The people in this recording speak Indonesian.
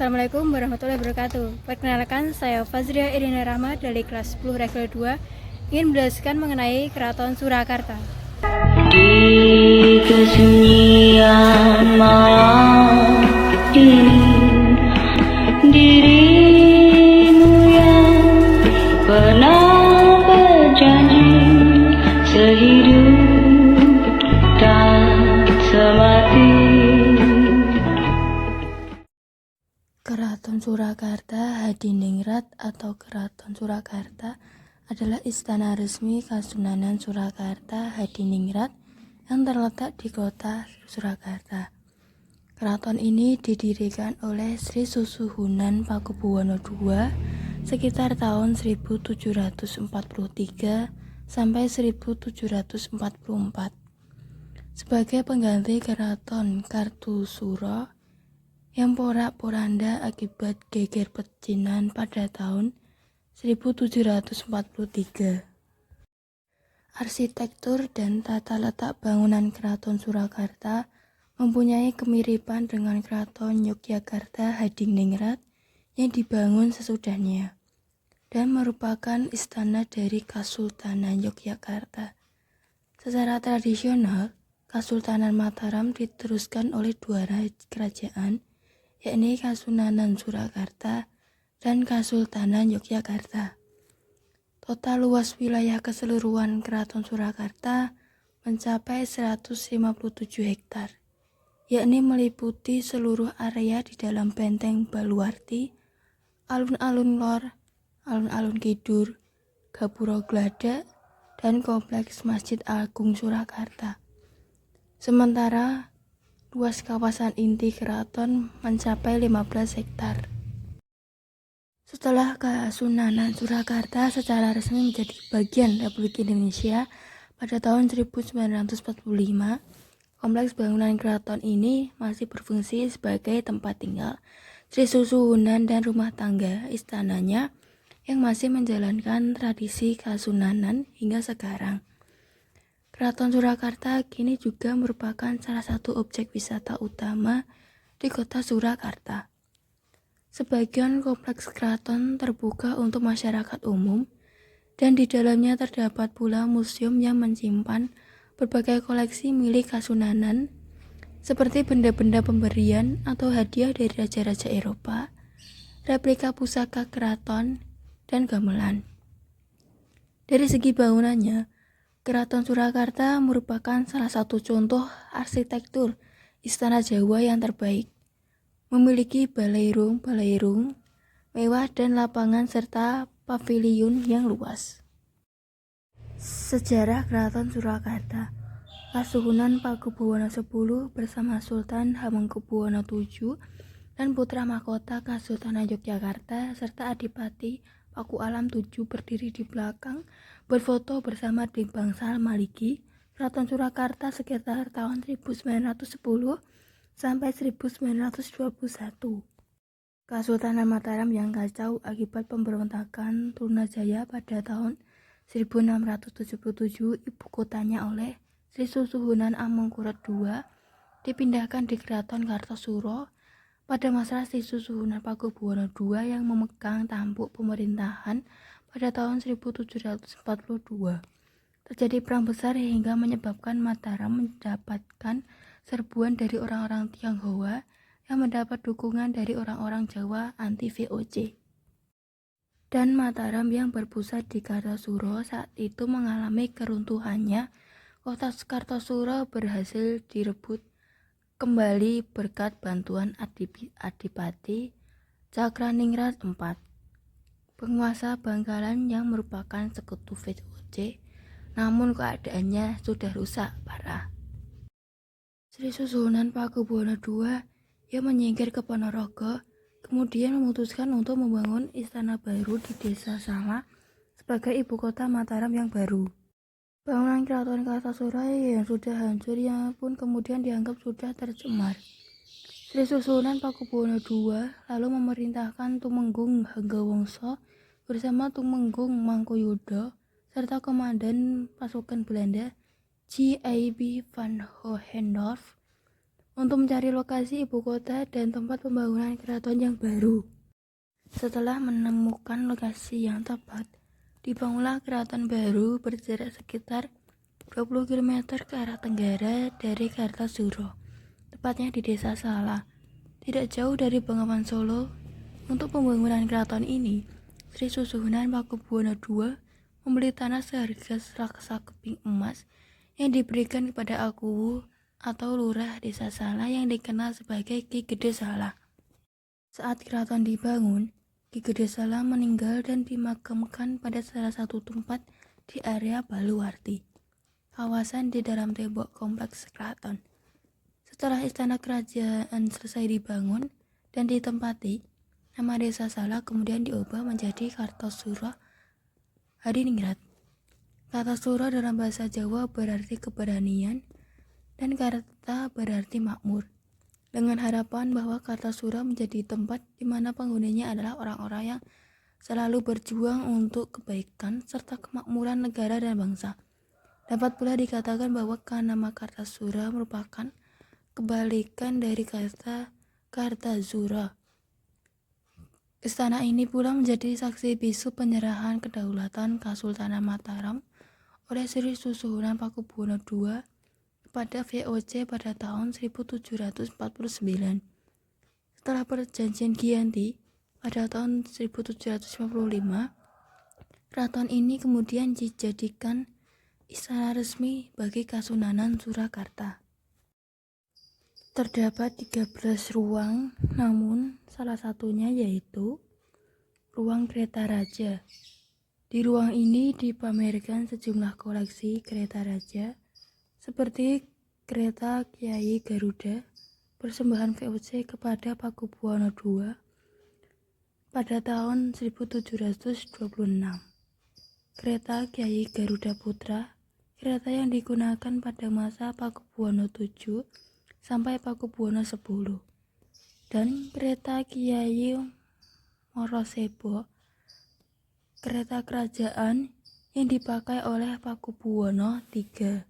Assalamualaikum warahmatullahi wabarakatuh. Perkenalkan, saya Fazria Irina Rahma dari kelas 10 Regel 2 ingin menjelaskan mengenai Keraton Surakarta. Di kesunyian malam ini, dirimu yang pernah berjanji sehidup dan semati. Keraton Surakarta Hadiningrat atau Keraton Surakarta adalah istana resmi Kasunanan Surakarta Hadiningrat yang terletak di kota Surakarta. Keraton ini didirikan oleh Sri Susuhunan Pakubuwono II sekitar tahun 1743 sampai 1744 sebagai pengganti Keraton Kartusura yang porak-poranda akibat geger pecinan pada tahun 1743. Arsitektur dan tata letak bangunan Keraton Surakarta mempunyai kemiripan dengan Keraton Yogyakarta Hadiningrat yang dibangun sesudahnya dan merupakan istana dari Kasultanan Yogyakarta. Secara tradisional, Kasultanan Mataram diteruskan oleh dua kerajaan, yakni Kasunanan Surakarta dan Kasultanan Yogyakarta. Total luas wilayah keseluruhan Keraton Surakarta mencapai 157 hektar, yakni meliputi seluruh area di dalam Benteng Baluarti, Alun-alun Lor, Alun-alun Kidul, Gapura Gladak, dan Kompleks Masjid Agung Surakarta. Sementara luas kawasan inti keraton mencapai 15 hektar. Setelah Kasunanan Surakarta secara resmi menjadi bagian Republik Indonesia pada tahun 1945, kompleks bangunan keraton ini masih berfungsi sebagai tempat tinggal Sri Susuhunan dan rumah tangga istananya yang masih menjalankan tradisi Kasunanan hingga sekarang. Keraton Surakarta kini juga merupakan salah satu objek wisata utama di kota Surakarta. Sebagian kompleks keraton terbuka untuk masyarakat umum dan di dalamnya terdapat pula museum yang menyimpan berbagai koleksi milik Kasunanan seperti benda-benda pemberian atau hadiah dari raja-raja Eropa, replika pusaka keraton, dan gamelan. Dari segi bangunannya, Keraton Surakarta merupakan salah satu contoh arsitektur istana Jawa yang terbaik. Memiliki balairung mewah dan lapangan serta paviliun yang luas. Sejarah Keraton Surakarta. Kasuhunan Pakubuwono X bersama Sultan Hamengkubuwono VII dan putra mahkota Kasultanan Yogyakarta serta Adipati Paku Alam VII berdiri di belakang berfoto bersama di Bangsal Maliki, Keraton Surakarta sekitar tahun 1910 sampai 1921. Kasultanan Mataram yang kacau akibat pemberontakan Trunajaya pada tahun 1677, ibu kotanya oleh Sri Susuhunan Amangkurat II dipindahkan di Keraton Kartosuro pada masa Sri Susuhunan Pakubuwono II yang memegang tampuk pemerintahan pada tahun 1742. Terjadi perang besar hingga menyebabkan Mataram mendapatkan serbuan dari orang-orang Tionghoa yang mendapat dukungan dari orang-orang Jawa anti VOC. Dan Mataram yang berpusat di Kartosuro saat itu mengalami keruntuhannya. Kota Kartosuro berhasil direbut kembali berkat bantuan Adipati Cakraningrat IV, penguasa Bangkalan yang merupakan sekutu VOC, namun keadaannya sudah rusak parah. Sri Susuhunan Pakubuwono II yang menyingkir ke Ponorogo, kemudian memutuskan untuk membangun istana baru di Desa Sala sebagai ibu kota Mataram yang baru. Bangunan Keraton Kartosuro yang sudah hancur yang pun kemudian dianggap sudah tercemar. Sri Susuhunan Pakubuwono II lalu memerintahkan Tumenggung Hanggawangsa bersama Tumenggung Mangkuyuda serta komandan pasukan Belanda J.I.B. van Hohendorf untuk mencari lokasi ibu kota dan tempat pembangunan keraton yang baru. Setelah menemukan lokasi yang tepat, dibangunlah keraton baru berjarak sekitar 20 km ke arah tenggara dari Kartasura, tepatnya di Desa Salah, tidak jauh dari Bengawan Solo. Untuk pembangunan keraton ini, Sri Susuhunan Pakubuwono II membeli tanah seharga selaksa keping emas yang diberikan kepada Akuwu atau lurah Desa Salah yang dikenal sebagai Ki Gede Salah. Saat keraton dibangun, Ki Gede Salah meninggal dan dimakamkan pada salah satu tempat di area Baluwarti, kawasan di dalam tembok kompleks keraton. Setelah istana kerajaan selesai dibangun dan ditempati, nama Desa Salah kemudian diubah menjadi Kartosuro Hadiningrat. Kartosuro dalam bahasa Jawa berarti keberanian dan Karta berarti makmur, dengan harapan bahwa Kartasura menjadi tempat di mana penghuninya adalah orang-orang yang selalu berjuang untuk kebaikan serta kemakmuran negara dan bangsa. Dapat pula dikatakan bahwa nama Kartasura merupakan kebalikan dari kata Kartazura. Istana ini pula menjadi saksi bisu penyerahan kedaulatan Kesultanan Mataram oleh Sri Susuhunan Pakubuwono II kepada VOC pada tahun 1749. Setelah perjanjian Giyanti pada tahun 1755, keraton ini kemudian dijadikan istana resmi bagi Kasunanan Surakarta. Terdapat 13 ruang, namun salah satunya yaitu ruang kereta raja. Di ruang ini dipamerkan sejumlah koleksi kereta raja seperti kereta Kiai Garuda persembahan VOC kepada Pakubuwono II pada tahun 1726. Kereta Kiai Garuda Putra, kereta yang digunakan pada masa Pakubuwono VII sampai Pakubuwono X, dan kereta Kiai Morosebo, kereta kerajaan yang dipakai oleh Pakubuwono III.